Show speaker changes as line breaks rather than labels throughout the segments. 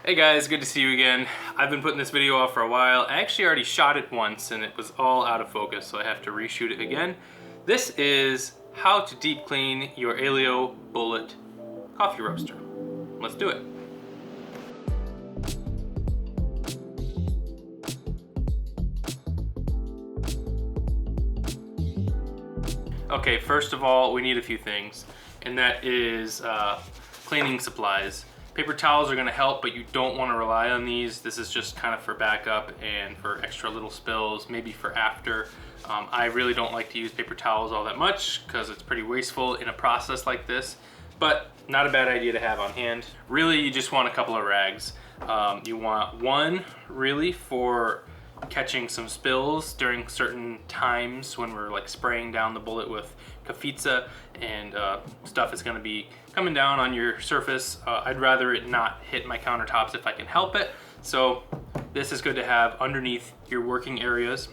Hey guys, good to see you again. I've been putting this video off for a while. I actually already shot it once and it was all out of focus, so I have to reshoot it again. This is how to deep clean your Aillio Bullet coffee roaster. Let's do it. Okay, first of all, we need a few things, and that is cleaning supplies. Paper towels are gonna help, but you don't wanna rely on these. This is just kind of for backup and for extra little spills, maybe for after. I really don't like to use paper towels all that much because it's pretty wasteful in a process like this, but not a bad idea to have on hand. Really, you just want a couple of rags. You want one really for catching some spills during certain times when we're like spraying down the bullet with Kafitsa and stuff is going to be coming down on your surface. I'd rather it not hit my countertops if I can help it. So this is good to have underneath your working areas,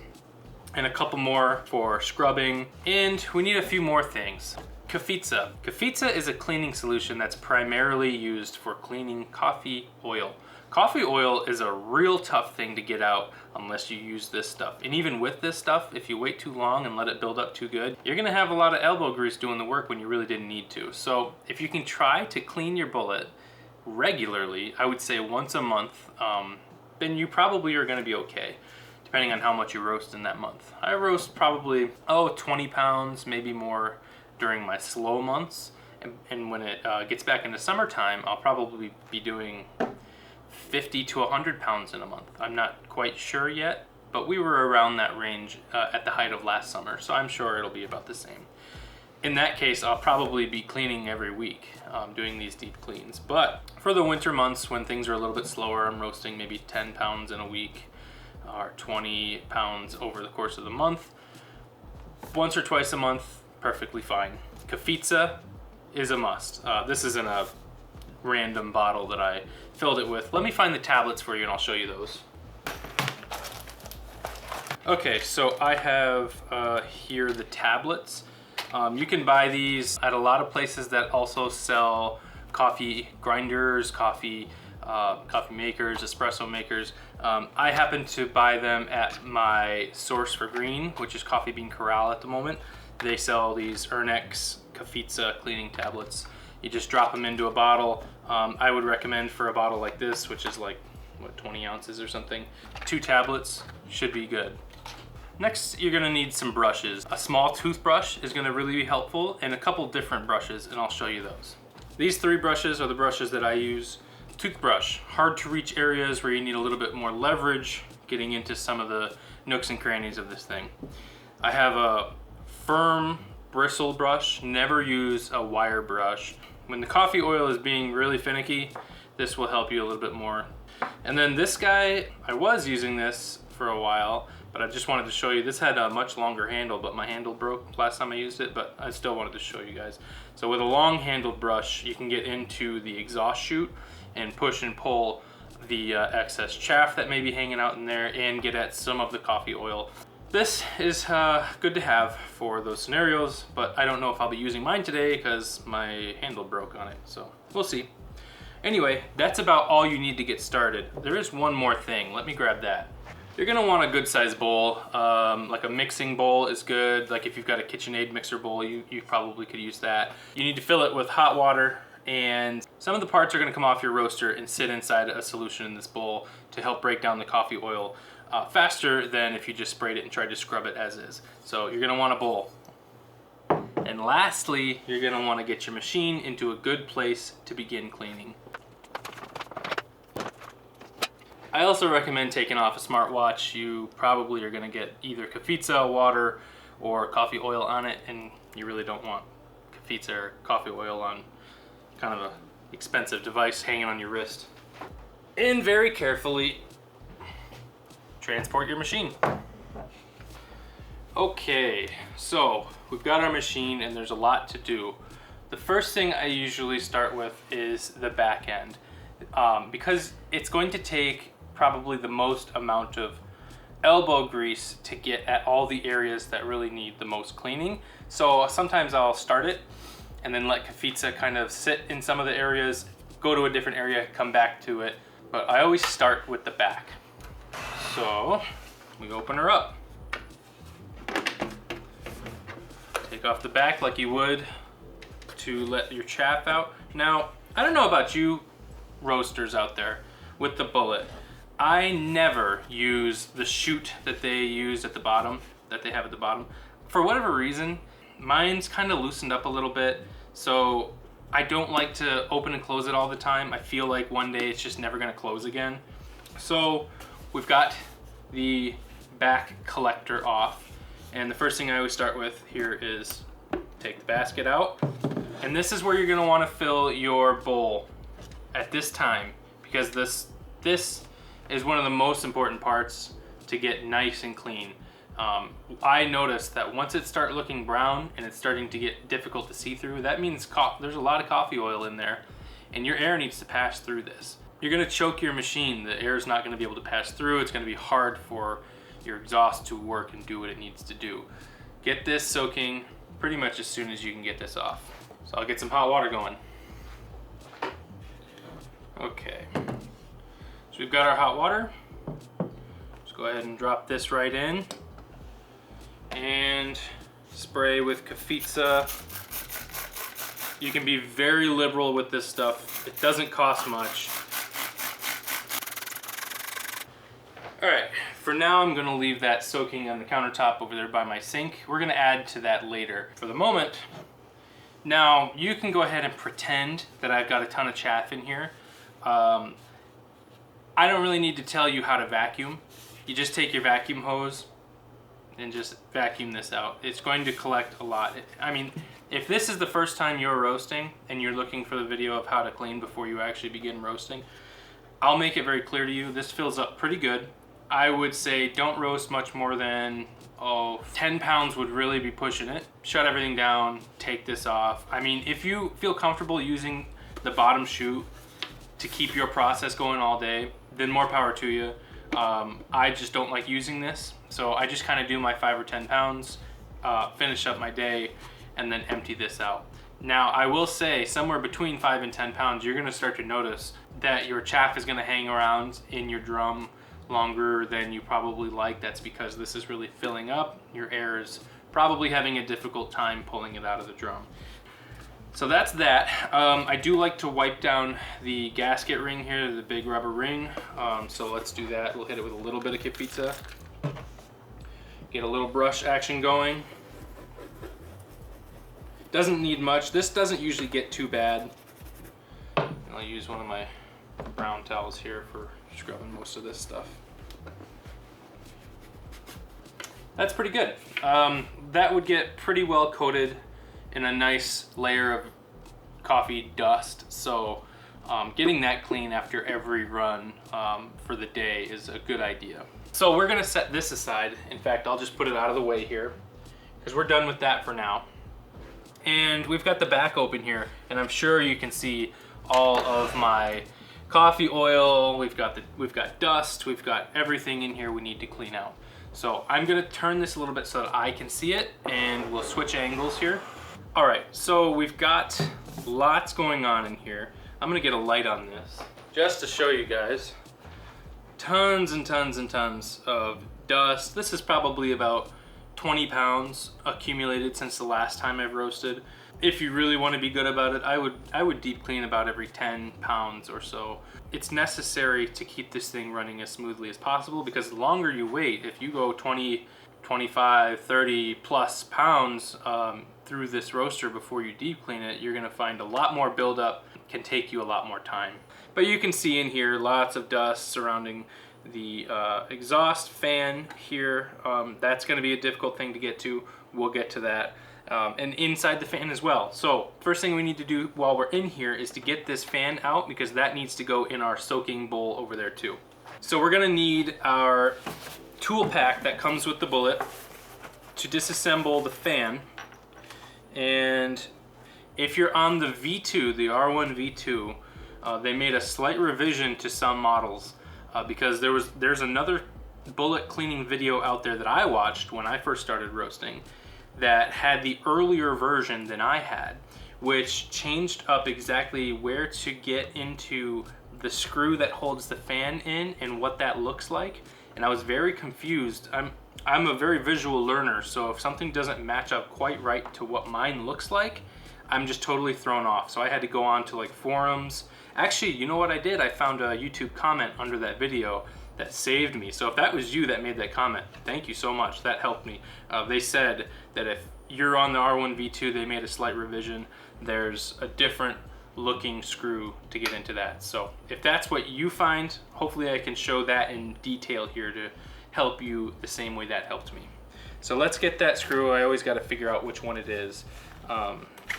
and a couple more for scrubbing. And we need a few more things. Kafitsa. Kafitsa is a cleaning solution that's primarily used for cleaning coffee oil. Coffee oil is a real tough thing to get out unless you use this stuff. And even with this stuff, if you wait too long and let it build up too good, you're gonna have a lot of elbow grease doing the work when you really didn't need to. So if you can try to clean your bullet regularly, I would say once a month, then you probably are gonna be okay, depending on how much you roast in that month. I roast probably, 20 pounds, maybe more during my slow months. And when it gets back into summertime, I'll probably be doing 50 to 100 pounds in a month. I'm not quite sure yet, but we were around that range at the height of last summer, so I'm sure it'll be about the same. In that case, I'll probably be cleaning every week, doing these deep cleans. But for the winter months when things are a little bit slower, I'm roasting maybe 10 pounds in a week or 20 pounds over the course of the month. Once or twice a month, perfectly fine. Kafitsa is a must. This is in a random bottle that I filled it with. Let me find the tablets for you and I'll show you those. Okay, so I have here the tablets. You can buy these at a lot of places that also sell coffee grinders, coffee makers, espresso makers. I happen to buy them at my Source for Green, which is Coffee Bean Corral at the moment. They sell these Ernex Kafitsa cleaning tablets. You just drop them into a bottle. I would recommend for a bottle like this, which is like, what, 20 ounces or something, 2 tablets should be good. Next, you're gonna need some brushes. A small toothbrush is gonna really be helpful, and a couple different brushes, and I'll show you those. These 3 brushes are the brushes that I use. Toothbrush, hard to reach areas where you need a little bit more leverage, getting into some of the nooks and crannies of this thing. I have a firm bristle brush, never use a wire brush. When the coffee oil is being really finicky, this will help you a little bit more. And then this guy, I was using this for a while, but I just wanted to show you, this had a much longer handle, but my handle broke last time I used it, but I still wanted to show you guys. So with a long handled brush, you can get into the exhaust chute and push and pull the excess chaff that may be hanging out in there and get at some of the coffee oil. This is good to have for those scenarios, but I don't know if I'll be using mine today because my handle broke on it, so we'll see. Anyway, that's about all you need to get started. There is one more thing. Let me grab that. You're gonna want a good sized bowl. Like a mixing bowl is good. Like if you've got a KitchenAid mixer bowl, you probably could use that. You need to fill it with hot water, and some of the parts are gonna come off your roaster and sit inside a solution in this bowl to help break down the coffee oil faster than if you just sprayed it and tried to scrub it as is. So you're gonna want a bowl. And lastly, you're gonna wanna get your machine into a good place to begin cleaning. I also recommend taking off a smartwatch. You probably are gonna get either Kafitsa, water, or coffee oil on it, and you really don't want Kafitsa or coffee oil on kind of an expensive device hanging on your wrist. And very carefully, transport your machine. Okay, so we've got our machine and there's a lot to do. The first thing I usually start with is the back end, because it's going to take probably the most amount of elbow grease to get at all the areas that really need the most cleaning. So sometimes I'll start it and then let Kafitsa kind of sit in some of the areas, go to a different area, come back to it, but I always start with the back. So we open her up. Take off the back like you would to let your chaff out. Now, I don't know about you roasters out there with the Bullet. I never use the chute that they use at the bottom, that they have at the bottom. For whatever reason, mine's kind of loosened up a little bit, so I don't like to open and close it all the time. I feel like one day it's just never gonna close again. So we've got the back collector off, and the first thing I always start with here is take the basket out. And this is where you're gonna wanna fill your bowl at this time, because this is one of the most important parts to get nice and clean. I noticed that once it starts looking brown and it's starting to get difficult to see through, that means there's a lot of coffee oil in there, and your air needs to pass through this. You're gonna choke your machine. The air is not gonna be able to pass through. It's gonna be hard for your exhaust to work and do what it needs to do. Get this soaking pretty much as soon as you can get this off. So I'll get some hot water going. Okay, so we've got our hot water. Let's go ahead and drop this right in and spray with Kafitsa. You can be very liberal with this stuff. It doesn't cost much. All right, for now I'm gonna leave that soaking on the countertop over there by my sink. We're gonna add to that later. For the moment, now you can go ahead and pretend that I've got a ton of chaff in here. I don't really need to tell you how to vacuum. You just take your vacuum hose and just vacuum this out. It's going to collect a lot. I mean, if this is the first time you're roasting and you're looking for the video of how to clean before you actually begin roasting, I'll make it very clear to you. This fills up pretty good. I would say don't roast much more than 10 pounds would really be pushing it. Shut everything down, take this off. I mean, if you feel comfortable using the bottom chute to keep your process going all day, then more power to you. I just don't like using this, so I just kind of do my 5 or 10 pounds, finish up my day, and then empty this out. Now, I will say somewhere between 5 and 10 pounds, you're gonna start to notice that your chaff is gonna hang around in your drum longer than you probably like. That's because this is really filling up. Your air is probably having a difficult time pulling it out of the drum. So that's that. I do like to wipe down the gasket ring here, the big rubber ring. So let's do that. We'll hit it with a little bit of Kafitsa. Get a little brush action going. Doesn't need much. This doesn't usually get too bad. I'll use one of my brown towels here for scrubbing most of this stuff. That's pretty good. That would get pretty well coated in a nice layer of coffee dust. So getting that clean after every run for the day is a good idea. So we're gonna set this aside. In fact, I'll just put it out of the way here because we're done with that for now. And we've got the back open here, and I'm sure you can see all of my coffee oil. We've got dust, we've got everything in here we need to clean out. So I'm gonna turn this a little bit so that I can see it, and we'll switch angles here. All right, so we've got lots going on in here. I'm gonna get a light on this just to show you guys. Tons and tons and tons of dust. This is probably about 20 pounds accumulated since the last time I've roasted. If you really want to be good about it, I would deep clean about every 10 pounds or so. It's necessary to keep this thing running as smoothly as possible, because the longer you wait, if you go 20, 25, 30 plus pounds through this roaster before you deep clean it, you're gonna find a lot more buildup. Can take you a lot more time. But you can see in here lots of dust surrounding the exhaust fan here. That's gonna be a difficult thing to get to. We'll get to that. And inside the fan as well. So first thing we need to do while we're in here is to get this fan out, because that needs to go in our soaking bowl over there too. So we're gonna need our tool pack that comes with the Bullet to disassemble the fan. And if you're on the V2, the R1 V2, they made a slight revision to some models because there's another Bullet cleaning video out there that I watched when I first started roasting that had the earlier version than I had, which changed up exactly where to get into the screw that holds the fan in and what that looks like, and I was very confused. I'm a very visual learner, so if something doesn't match up quite right to what mine looks like, I'm just totally thrown off. So I had to go on to like forums. Actually, you know what I did? I found a YouTube comment under that video that saved me. So if that was you that made that comment, thank you so much. That helped me. They said that if you're on the R1V2, they made a slight revision. There's a different looking screw to get into that. So if that's what you find, hopefully I can show that in detail here to help you the same way that helped me. So let's get that screw. I always got to figure out which one it is.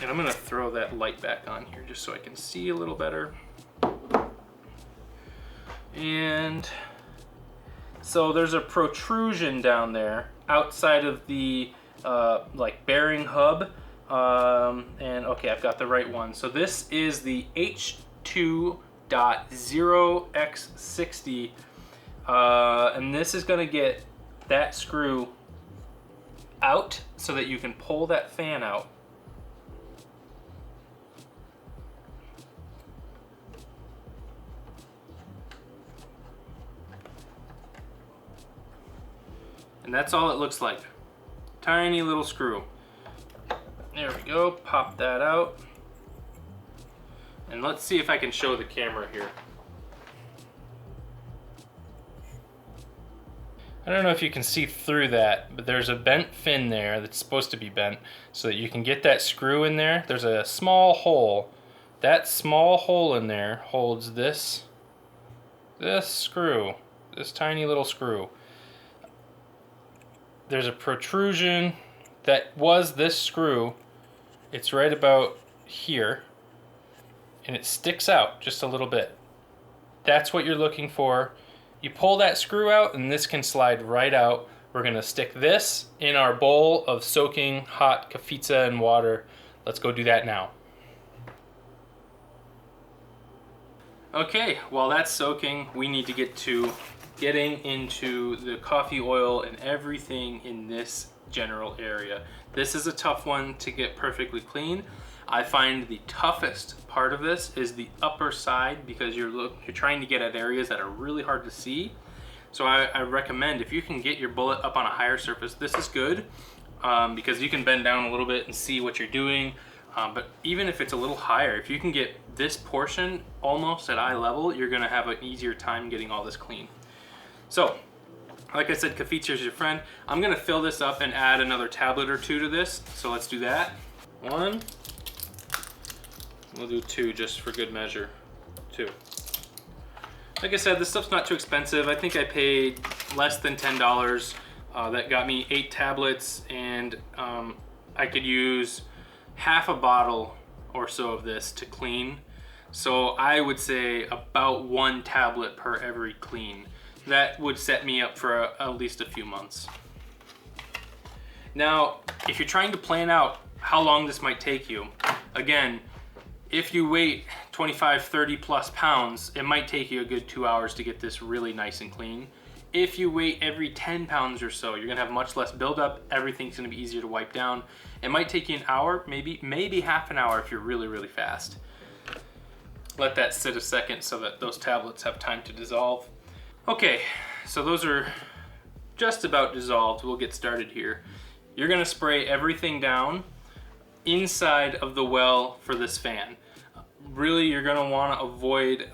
And I'm gonna throw that light back on here just so I can see a little better. And so there's a protrusion down there outside of the like bearing hub. And okay, I've got the right one. So this is the H2.0x60, and this is gonna get that screw out so that you can pull that fan out. And that's all it looks like. Tiny little screw. There we go, pop that out. And let's see if I can show the camera here. I don't know if you can see through that, but there's a bent fin there that's supposed to be bent so that you can get that screw in there. There's a small hole. That small hole in there holds this screw, this tiny little screw. There's a protrusion that was this screw. It's right about here, and it sticks out just a little bit. That's what you're looking for. You pull that screw out and this can slide right out. We're gonna stick this in our bowl of soaking hot kefitsa and water. Let's go do that now. Okay, while that's soaking, we need to get to getting into the coffee oil and everything in this general area. This is a tough one to get perfectly clean. I find the toughest part of this is the upper side because you're trying to get at areas that are really hard to see. So I recommend if you can get your bullet up on a higher surface, this is good because you can bend down a little bit and see what you're doing. But even if it's a little higher, if you can get this portion almost at eye level, you're gonna have an easier time getting all this clean. So, like I said, kefitsa is your friend. I'm gonna fill this up and add another tablet or two to this. So let's do that. One. We'll do two just for good measure. Two. Like I said, this stuff's not too expensive. I think I paid less than $10. That got me 8 tablets, and I could use half a bottle or so of this to clean. So I would say about 1 tablet per every clean. That would set me up for at least a few months. Now, if you're trying to plan out how long this might take you, again, if you weigh 25, 30 plus pounds, it might take you a good 2 hours to get this really nice and clean. If you weigh every 10 pounds or so, you're gonna have much less buildup. Everything's gonna be easier to wipe down. It might take you an hour, maybe half an hour if you're really, really fast. Let that sit a second so that those tablets have time to dissolve. Okay, so those are just about dissolved. We'll get started here. You're gonna spray everything down inside of the well for this fan. Really, you're gonna wanna avoid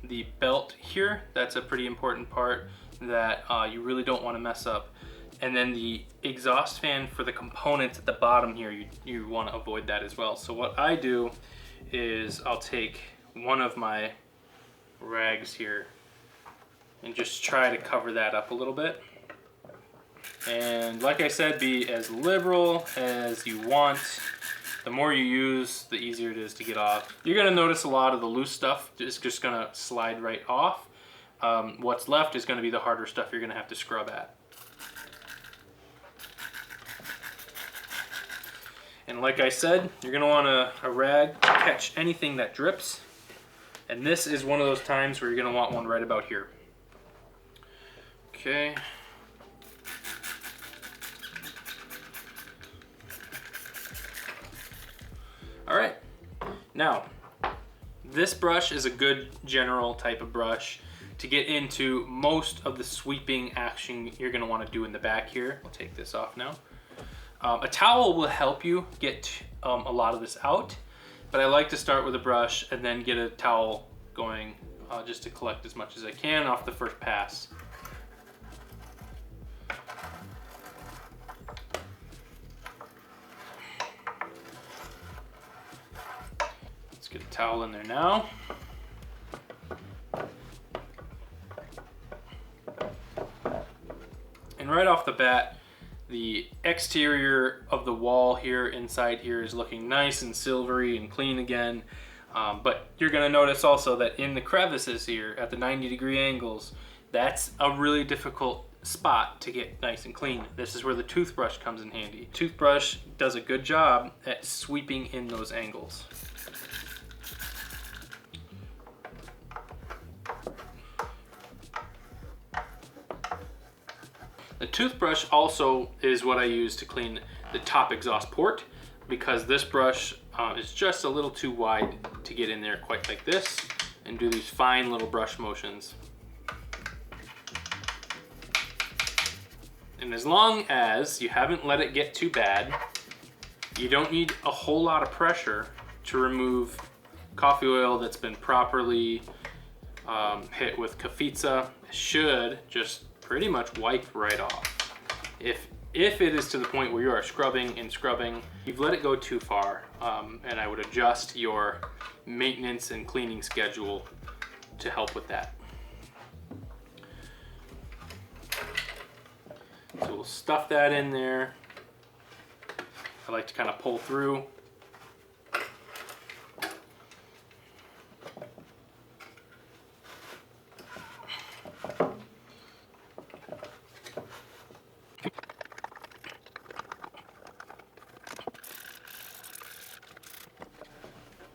the belt here. That's a pretty important part that you really don't wanna mess up. And then the exhaust fan for the components at the bottom here, you wanna avoid that as well. So what I do is I'll take one of my rags here and just try to cover that up a little bit. And like I said, be as liberal as you want. The more you use, the easier it is to get off. You're gonna notice a lot of the loose stuff is just gonna slide right off. What's left is gonna be the harder stuff you're gonna have to scrub at. And like I said, you're gonna want a rag to catch anything that drips. And this is one of those times where you're gonna want one right about here. Okay. All right. Now, This brush is a good general type of brush to get into most of the sweeping action you're gonna wanna do in the back here. I'll take this off now. A towel will help you get a lot of this out, but I like to start with a brush and then get a towel going just to collect as much as I can off the first pass. Let's get a towel in there now. And right off the bat, the exterior of the wall here, inside here, is looking nice and silvery and clean again. But you're gonna notice also that in the crevices here at the 90-degree angles, that's a really difficult spot to get nice and clean. This is where the toothbrush comes in handy. Toothbrush does a good job at sweeping in those angles. The toothbrush also is what I use to clean the top exhaust port, because this brush is just a little too wide to get in there quite like this and do these fine little brush motions. And as long as you haven't let it get too bad, you don't need a whole lot of pressure to remove coffee oil that's been properly hit with Kafitza. It should just pretty much wipe right off. If it is to the point where you are scrubbing and scrubbing, you've let it go too far, and I would adjust your maintenance and cleaning schedule to help with that. So we'll stuff that in there. I like to kind of pull through.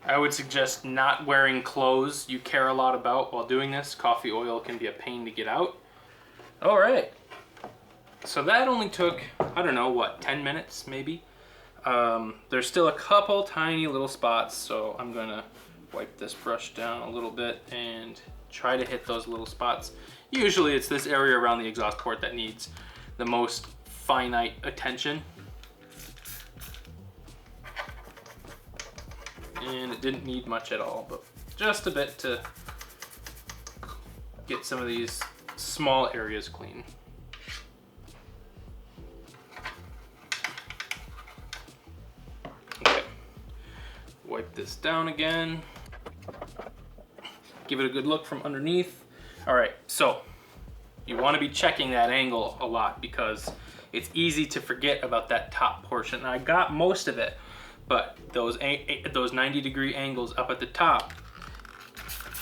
I would suggest not wearing clothes you care a lot about while doing this. Coffee oil can be a pain to get out. All right, so that only took, I don't know, what, 10 minutes maybe? There's still a couple tiny little spots, so I'm gonna wipe this brush down a little bit and try to hit those little spots. Usually it's this area around the exhaust port that needs the most finite attention. And it didn't need much at all, but just a bit to get some of these small areas clean. Okay, wipe this down again. Give it a good look from underneath. All right, so you want to be checking that angle a lot because it's easy to forget about that top portion. And I got most of it, but those 90-degree angles up at the top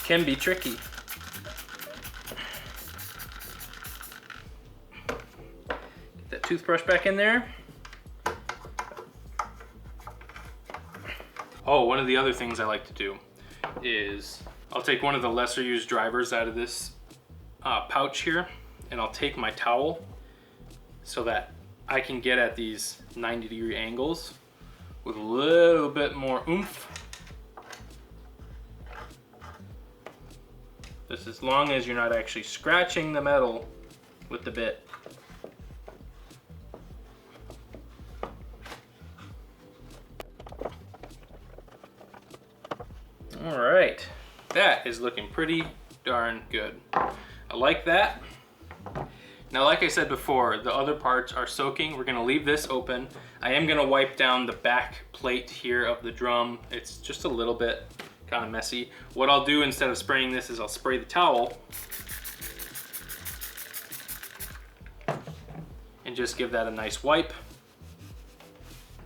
can be tricky. Get that toothbrush back in there. Oh, one of the other things I like to do is I'll take one of the lesser used drivers out of this pouch here, and I'll take my towel so that I can get at these 90-degree angles with a little bit more oomph. Just as long as you're not actually scratching the metal with the bit. All right, that is looking pretty darn good. I like that. Now, like I said before, the other parts are soaking. We're gonna leave this open. I am gonna wipe down the back plate here of the drum. It's just a little bit kind of messy. What I'll do instead of spraying this is I'll spray the towel and just give that a nice wipe.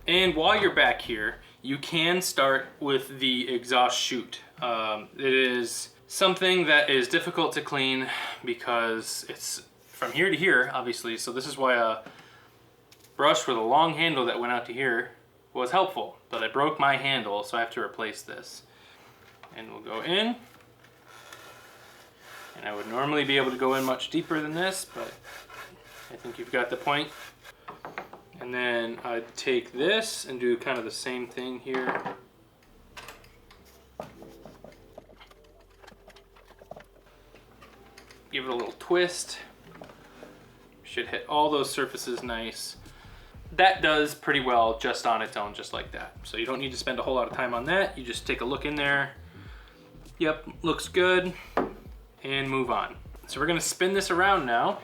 And while you're back here, you can start with the exhaust chute. It is something that is difficult to clean because it's from here to here, obviously, so this is why a brush with a long handle that went out to here was helpful, but I broke my handle, so I have to replace this. And we'll go in, and I would normally be able to go in much deeper than this, but I think you've got the point. And then I'd take this and do kind of the same thing here. give it a little twist. Should hit all those surfaces nice. That does pretty well just on its own, just like that. So you don't need to spend a whole lot of time on that. You just take a look in there. Yep, looks good. And move on. So we're gonna spin this around now.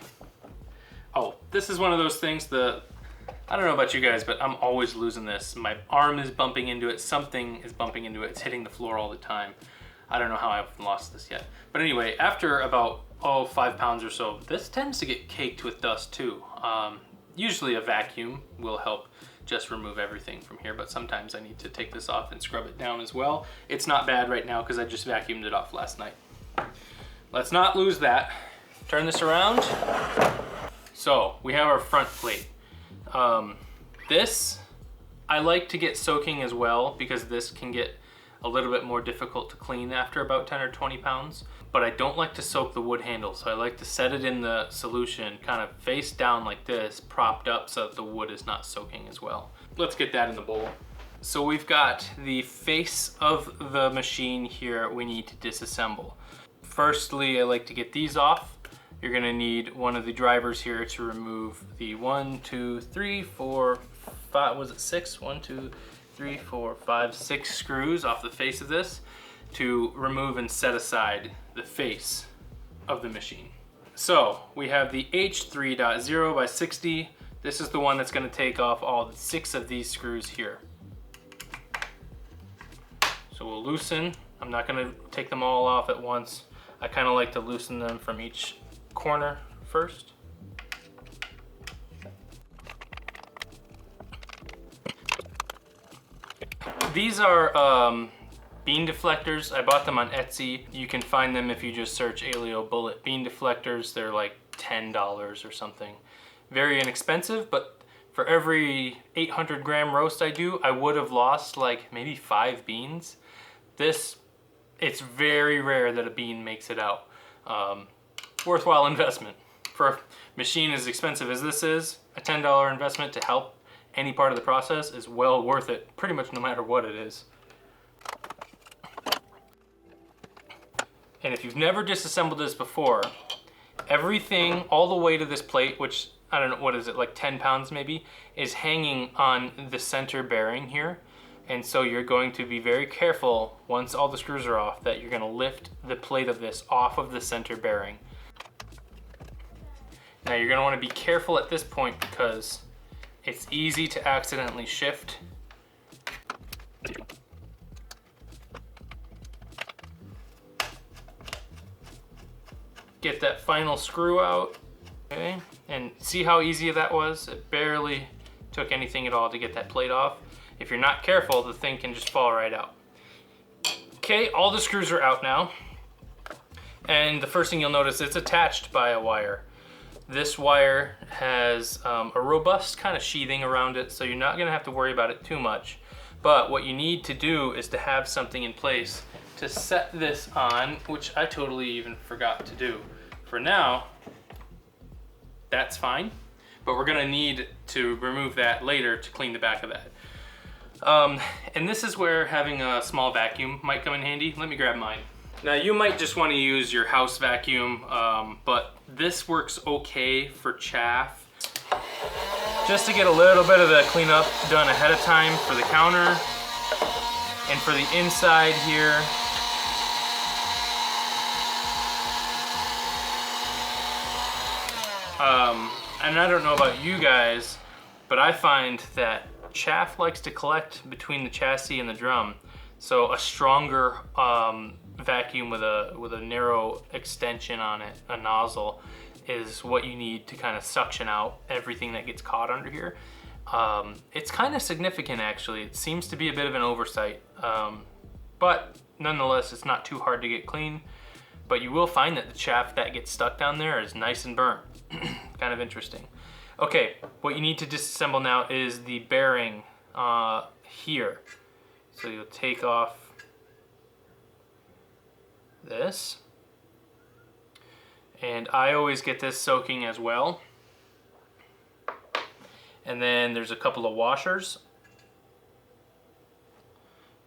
Oh, this is one of those things, I don't know about you guys, but I'm always losing this. My arm is bumping into it, something is bumping into it, it's hitting the floor all the time. I don't know how I've lost this yet. But anyway, after about, 5 pounds or so, this tends to get caked with dust too. Usually a vacuum will help just remove everything from here, but sometimes I need to take this off and scrub it down as well. It's not bad right now because I just vacuumed it off last night. Let's not lose that. Turn this around. So we have our front plate. This I like to get soaking as well because this can get a little bit more difficult to clean after about 10 or 20 pounds. But I don't like to soak the wood handle, so I like to set it in the solution kind of face down like this, propped up so that the wood is not soaking as well. Let's get that in the bowl. So we've got the face of the machine here we need to disassemble. Firstly, I like to get these off. You're gonna need one of the drivers here to remove the 1, 2, 3, 4, 5, was it 6? 1, 2, 3, 4, 5, 6 screws off the face of this to remove and set aside the face of the machine. So we have the H3.0 by 60. This is the one that's gonna take off all 6 of these screws here. So we'll loosen. I'm not gonna take them all off at once. I kinda like to loosen them from each corner first. These are bean deflectors. I bought them on Etsy. You can find them if you just search Aillio Bullet bean deflectors. They're like $10 or something. Very inexpensive, but for every 800 gram roast I do, I would have lost like maybe 5 beans. It's very rare that a bean makes it out. Worthwhile investment. For a machine as expensive as this is, a $10 investment to help any part of the process is well worth it, pretty much no matter what it is. And if you've never disassembled this before, everything all the way to this plate, which I don't know, what is it, like 10 pounds maybe, is hanging on the center bearing here. And so you're going to be very careful once all the screws are off that you're gonna lift the plate of this off of the center bearing. Now you're gonna wanna be careful at this point because it's easy to accidentally shift. Get that final screw out, okay? And see how easy that was? It barely took anything at all to get that plate off. If you're not careful, the thing can just fall right out. Okay, all the screws are out now. And the first thing you'll notice, it's attached by a wire. This wire has a robust kind of sheathing around it, so you're not gonna have to worry about it too much. But what you need to do is to have something in place to set this on, which I totally even forgot to do. For now, that's fine, but we're gonna need to remove that later to clean the back of that. And this is where having a small vacuum might come in handy. Let me grab mine. Now you might just want to use your house vacuum, but this works okay for chaff. Just to get a little bit of the cleanup done ahead of time for the counter and for the inside here. And I don't know about you guys, but I find that chaff likes to collect between the chassis and the drum. So a stronger vacuum with a narrow extension on it, a nozzle, is what you need to kind of suction out everything that gets caught under here. It's kind of significant actually. It seems to be a bit of an oversight, but nonetheless it's not too hard to get clean. But you will find that the chaff that gets stuck down there is nice and burnt. Kind of interesting. Okay, what you need to disassemble now is the bearing here. So you'll take off this. And I always get this soaking as well. And then there's a couple of washers.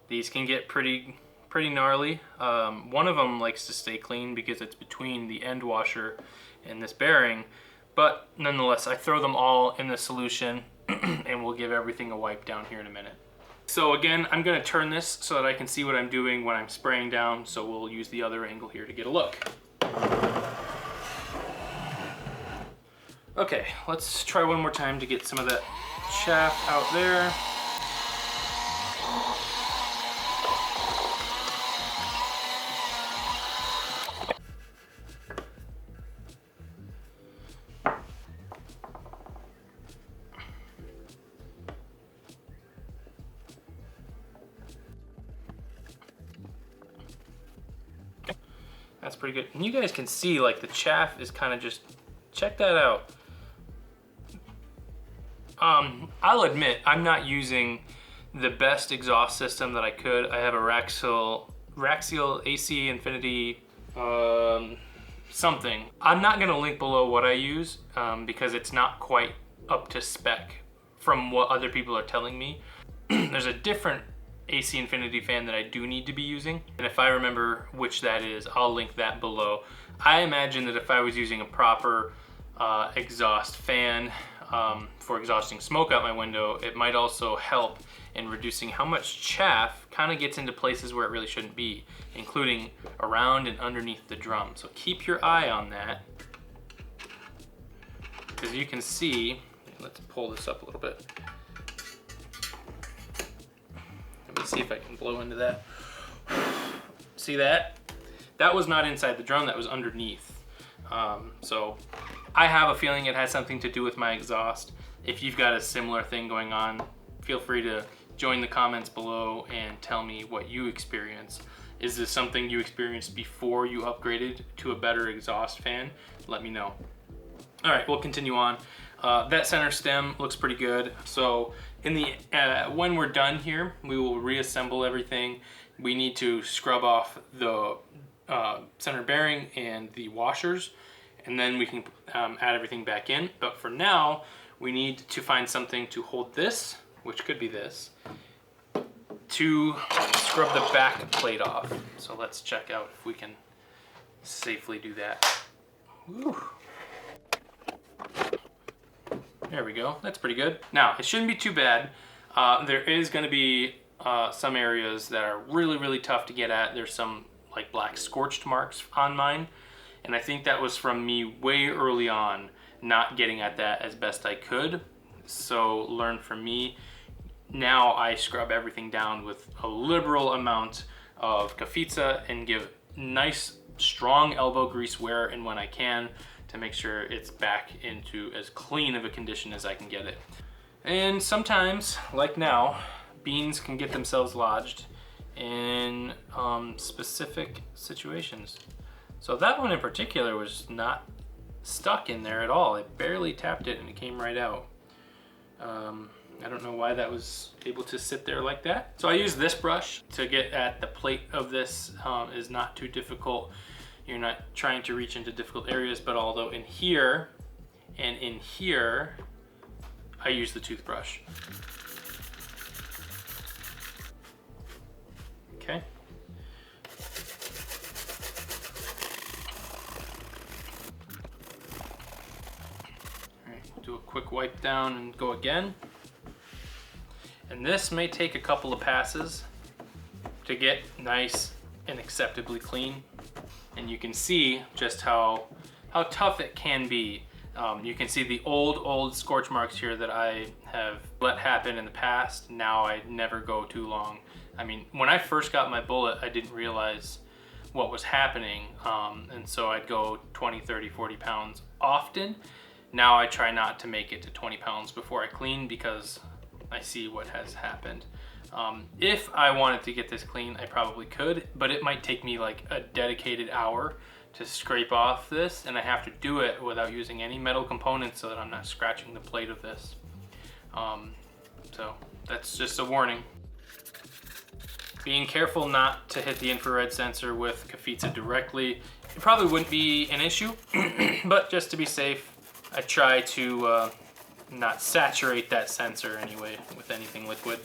These can get pretty pretty gnarly. One of them likes to stay clean because it's between the end washer and this bearing, but nonetheless, I throw them all in the solution and we'll give everything a wipe down here in a minute. So again, I'm gonna turn this so that I can see what I'm doing when I'm spraying down, so we'll use the other angle here to get a look. Okay, let's try one more time to get some of that chaff out there. That's pretty good. And you guys can see like the chaff is kind of just, check that out. I'll admit, I'm not using the best exhaust system that I could. I have a Raxial AC Infinity something. I'm not gonna link below what I use because it's not quite up to spec from what other people are telling me. There's a different AC Infinity fan that I do need to be using, and if I remember which that is, I'll link that below. I imagine that if I was using a proper exhaust fan for exhausting smoke out my window, it might also help in reducing how much chaff kind of gets into places where it really shouldn't be, including around and underneath the drum. So keep your eye on that, because you can see, let's pull this up a little bit. Let me see if I can blow into that. See that? That was not inside the drum, that was underneath. So I have a feeling it has something to do with my exhaust. If you've got a similar thing going on, feel free to join the comments below and tell me what you experience. Is this something you experienced before you upgraded to a better exhaust fan? Let me know. All right, we'll continue on. That center stem looks pretty good. So in the when we're done here, we will reassemble everything. We need to scrub off the center bearing and the washers, and then we can add everything back in. But for now, we need to find something to hold this, which could be this, to scrub the back plate off. So let's check out if we can safely do that. Woo. There we go, that's pretty good. Now, it shouldn't be too bad. There is gonna be some areas that are really, really tough to get at. There's some like black scorched marks on mine, and I think that was from me way early on not getting at that as best I could. So learn from me. Now I scrub everything down with a liberal amount of Kafitsa and give nice strong elbow grease where and when I can to make sure it's back into as clean of a condition as I can get it. And sometimes, like now, beans can get themselves lodged in specific situations. So that one in particular was not stuck in there at all. I barely tapped it and it came right out. I don't know why that was able to sit there like that. So I use this brush to get at the plate of this. Is not too difficult. You're not trying to reach into difficult areas, but although in here and in here, I use the toothbrush. Okay. All right, we'll do a quick wipe down and go again. And this may take a couple of passes to get nice and acceptably clean. And you can see just how tough it can be. You can see the old scorch marks here that I have let happen in the past. Now I never go too long. I mean, when I first got my Bullet, I didn't realize what was happening. And so I'd go 20, 30, 40 pounds often. Now I try not to make it to 20 pounds before I clean because I see what has happened. If I wanted to get this clean, I probably could, but it might take me like a dedicated hour to scrape off this, and I have to do it without using any metal components so that I'm not scratching the plate of this. So that's just a warning. Being careful not to hit the infrared sensor with Kafitsa directly. It probably wouldn't be an issue, but just to be safe, I try to not saturate that sensor anyway with anything liquid.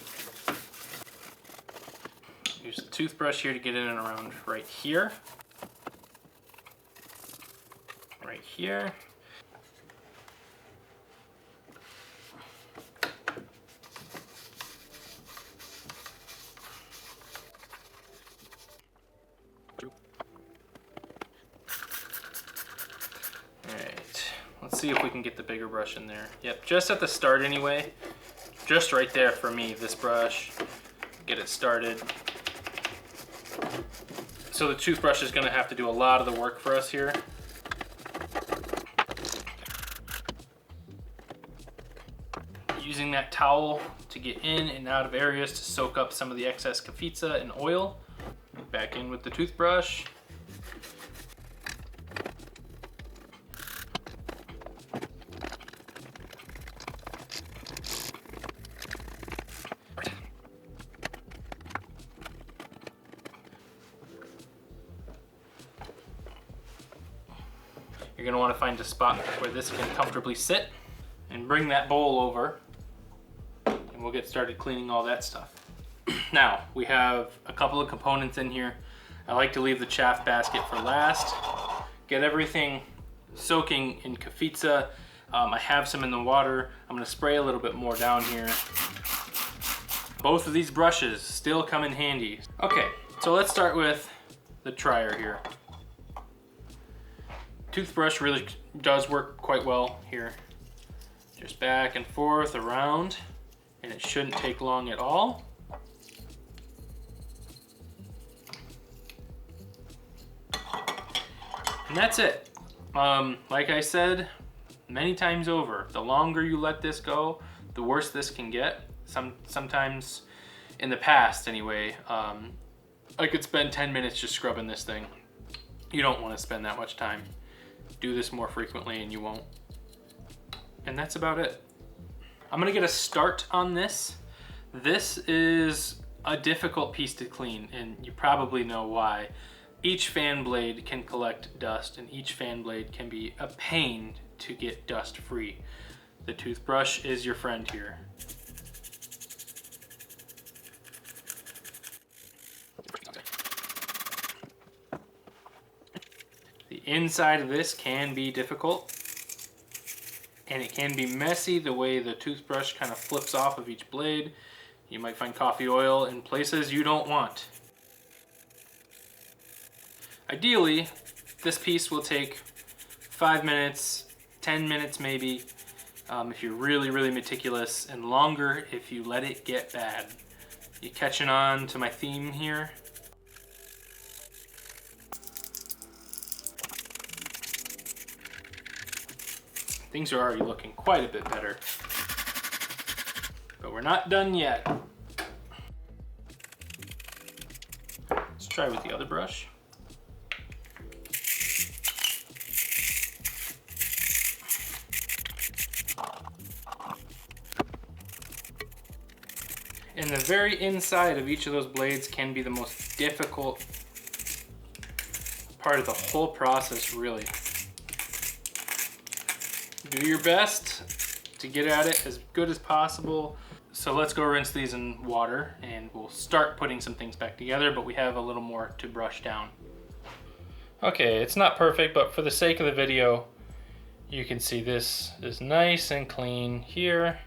Use the toothbrush here to get in and around right here. Right here. Alright, let's see if we can get the bigger brush in there. Yep, just at the start anyway. Just right there for me, this brush. Get it started. So the toothbrush is going to have to do a lot of the work for us here. Using that towel to get in and out of areas to soak up some of the excess kefitsa and oil. Back in with the toothbrush. You're going to want to find a spot where this can comfortably sit and bring that bowl over, and we'll get started cleaning all that stuff. Now, we have a couple of components in here. I like to leave the chaff basket for last. Get everything soaking in kefitsa. I have some in the water. I'm going to spray a little bit more down here. Both of these brushes still come in handy. Okay, so let's start with the trier here. Toothbrush really does work quite well here. Just back and forth around, and it shouldn't take long at all. And that's it. Like I said many times over, the longer you let this go, the worse this can get. Sometimes, in the past anyway, I could spend 10 minutes just scrubbing this thing. You don't want to spend that much time. Do this more frequently and you won't. And that's about it. I'm gonna get a start on this. This is a difficult piece to clean, and you probably know why. Each fan blade can collect dust, and each fan blade can be a pain to get dust free. The toothbrush is your friend here. The inside of this can be difficult, and it can be messy the way the toothbrush kind of flips off of each blade. You might find coffee oil in places you don't want. Ideally, this piece will take 5 minutes, 10 minutes maybe, if you're really, really meticulous, and longer if you let it get bad. You catching on to my theme here? Things are already looking quite a bit better, but we're not done yet. Let's try with the other brush. And the very inside of each of those blades can be the most difficult part of the whole process, really. Do your best to get at it as good as possible. So let's go rinse these in water and we'll start putting some things back together, but we have a little more to brush down. Okay, it's not perfect, but for the sake of the video, you can see this is nice and clean here.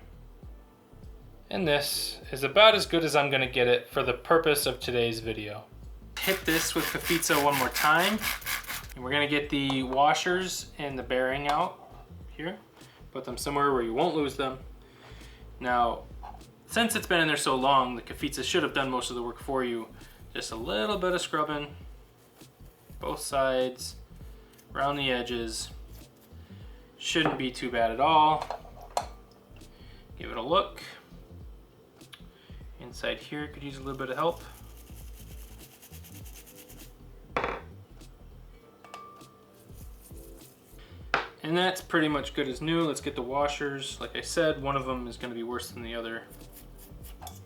And this is about as good as I'm gonna get it for the purpose of today's video. Hit this with kefitsa one more time, and we're gonna get the washers and the bearing out here. Put them somewhere where you won't lose them. Now, since it's been in there so long, the kefitsa should have done most of the work for you. Just a little bit of scrubbing, both sides, around the edges. Shouldn't be too bad at all. Give it a look. Inside here could use a little bit of help. And that's pretty much good as new. Let's get the washers. Like I said, one of them is going to be worse than the other,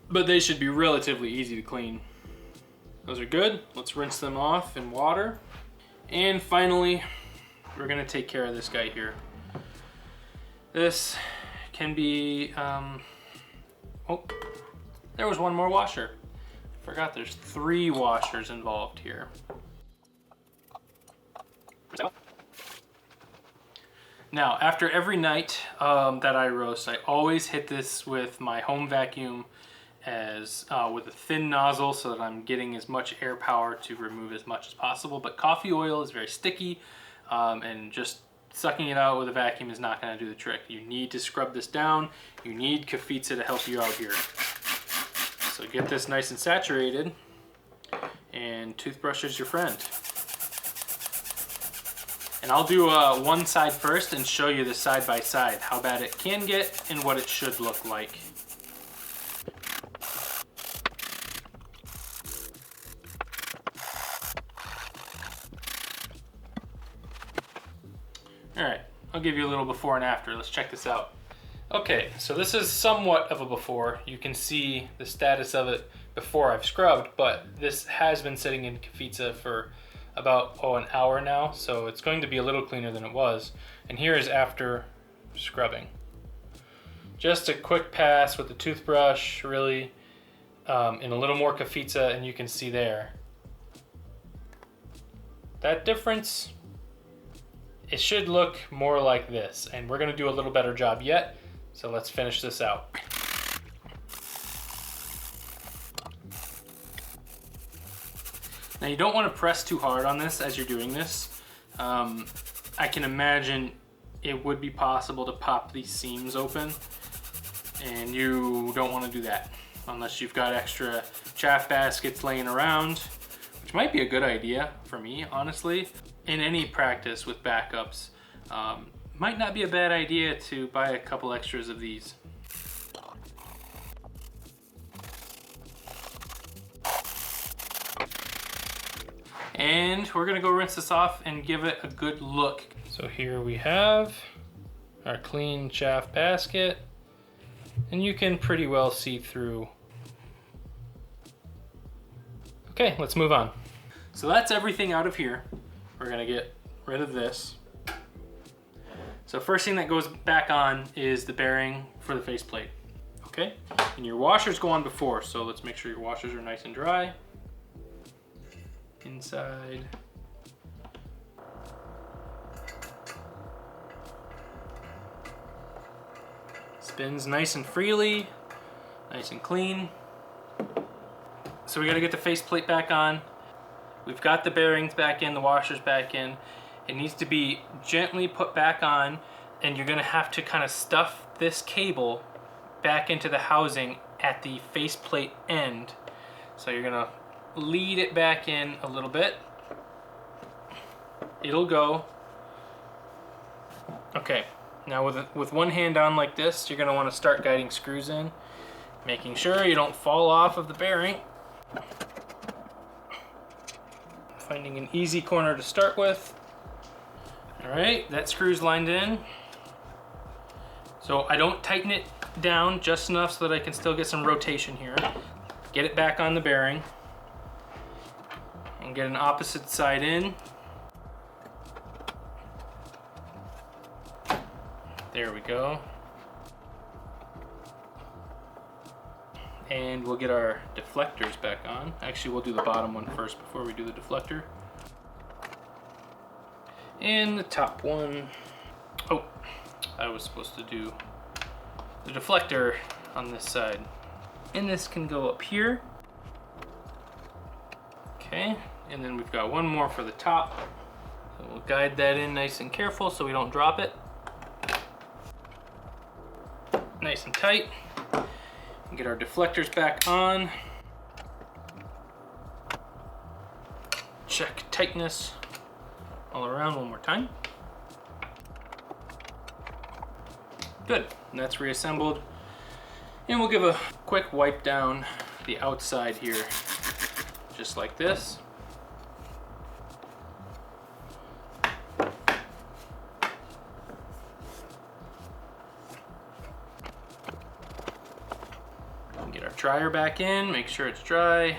but they should be relatively easy to clean. Those are good. Let's rinse them off in water. And finally, we're going to take care of this guy here. This can be, oh, there was one more washer. Forgot there's 3 washers involved here. Now, after every night that I roast, I always hit this with my home vacuum as with a thin nozzle so that I'm getting as much air power to remove as much as possible. But coffee oil is very sticky, and just sucking it out with a vacuum is not going to do the trick. You need to scrub this down. You need Kefitsa to help you out here. So get this nice and saturated, and toothbrush is your friend. And I'll do one side first and show you the side by side, how bad it can get and what it should look like. All right, I'll give you a little before and after. Let's check this out. Okay, so this is somewhat of a before. You can see the status of it before I've scrubbed, but this has been sitting in Kefitsa for about an hour now, so it's going to be a little cleaner than it was. And here is after scrubbing. Just a quick pass with the toothbrush, really, and a little more Kefitsa, and you can see there. That difference, it should look more like this, and we're gonna do a little better job yet, so let's finish this out. Now you don't want to press too hard on this as you're doing this. I can imagine it would be possible to pop these seams open, and you don't want to do that unless you've got extra chaff baskets laying around, which might be a good idea for me, honestly. In any practice with backups, might not be a bad idea to buy a couple extras of these. And we're gonna go rinse this off and give it a good look. So here we have our clean chaff basket, and you can pretty well see through. Okay, let's move on. So that's everything out of here. We're gonna get rid of this. So first thing that goes back on is the bearing for the faceplate. Okay, and your washers go on before, so let's make sure your washers are nice and dry. Inside. Spins nice and freely, nice and clean. So we gotta get the faceplate back on. We've got the bearings back in, the washers back in. It needs to be gently put back on, and you're gonna have to kind of stuff this cable back into the housing at the faceplate end. So you're gonna lead it back in a little bit. It'll go. Okay, now with one hand on like this, you're gonna want to start guiding screws in, making sure you don't fall off of the bearing. Finding an easy corner to start with. All right, that screw's lined in. So I don't tighten it down just enough so that I can still get some rotation here. Get it back on the bearing. And get an opposite side in. There we go. And we'll get our deflectors back on. Actually, we'll do the bottom one first before we do the deflector. And the top one. Oh, I was supposed to do the deflector on this side. And this can go up here. Okay, and then we've got one more for the top. So we'll guide that in nice and careful so we don't drop it. Nice and tight. And get our deflectors back on. Check tightness all around one more time. Good, and that's reassembled. And we'll give a quick wipe down the outside here, just like this. Get our dryer back in, make sure it's dry.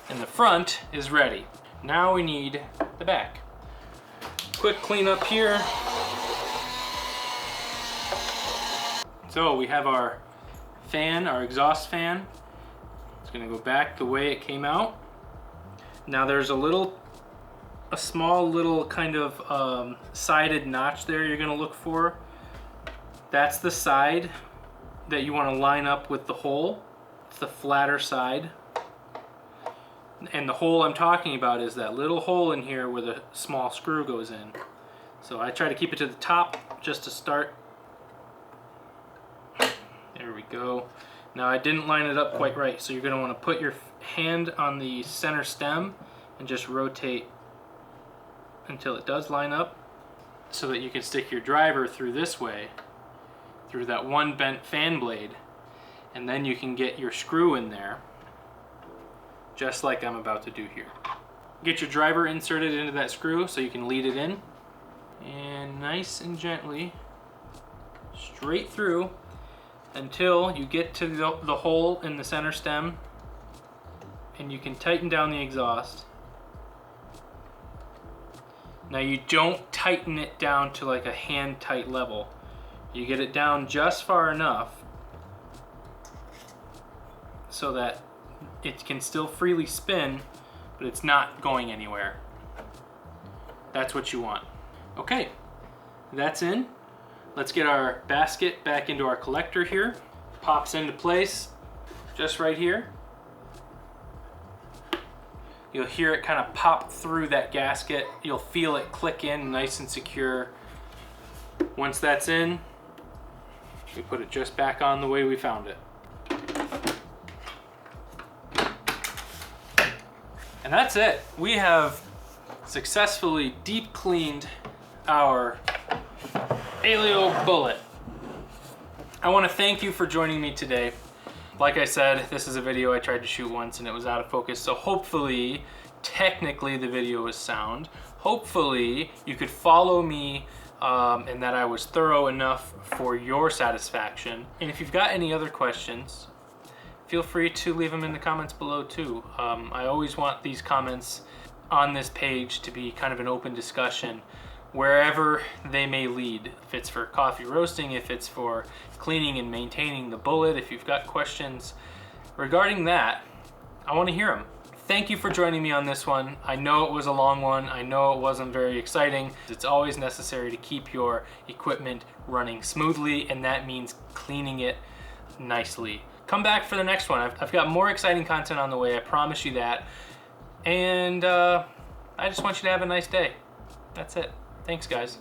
And the front is ready. Now we need the back. Quick cleanup here. So we have our fan, our exhaust fan. It's gonna go back the way it came out. Now there's a small little kind of sided notch there you're gonna look for. That's the side that you wanna line up with the hole. It's the flatter side. And the hole I'm talking about is that little hole in here where the small screw goes in. So I try to keep it to the top just to start. There we go. Now I didn't line it up quite right, so you're going to want to put your hand on the center stem and just rotate until it does line up, so that you can stick your driver through this way, through that one bent fan blade, and then you can get your screw in there, just like I'm about to do here. Get your driver inserted into that screw so you can lead it in, and nice and gently, straight through, until you get to the hole in the center stem, and you can tighten down the exhaust. Now you don't tighten it down to like a hand tight level. You get it down just far enough so that it can still freely spin, but it's not going anywhere. That's what you want. Okay, that's in. Let's get our basket back into our collector here. Pops into place just right here. You'll hear it kind of pop through that gasket. You'll feel it click in nice and secure. Once that's in, we put it just back on the way we found it. And that's it. We have successfully deep cleaned our Aillio Bullet. I want to thank you for joining me today. Like I said, this is a video I tried to shoot once and it was out of focus, so hopefully, technically the video is sound. Hopefully you could follow me and that I was thorough enough for your satisfaction. And if you've got any other questions, feel free to leave them in the comments below too. I always want these comments on this page to be kind of an open discussion wherever they may lead. If it's for coffee roasting, if it's for cleaning and maintaining the bullet, if you've got questions regarding that, I want to hear them. Thank you for joining me on this one. I know it was a long one. I know it wasn't very exciting. It's always necessary to keep your equipment running smoothly, and that means cleaning it nicely. Come back for the next one. I've got more exciting content on the way, I promise you that. And I just want you to have a nice day. That's it. Thanks, guys.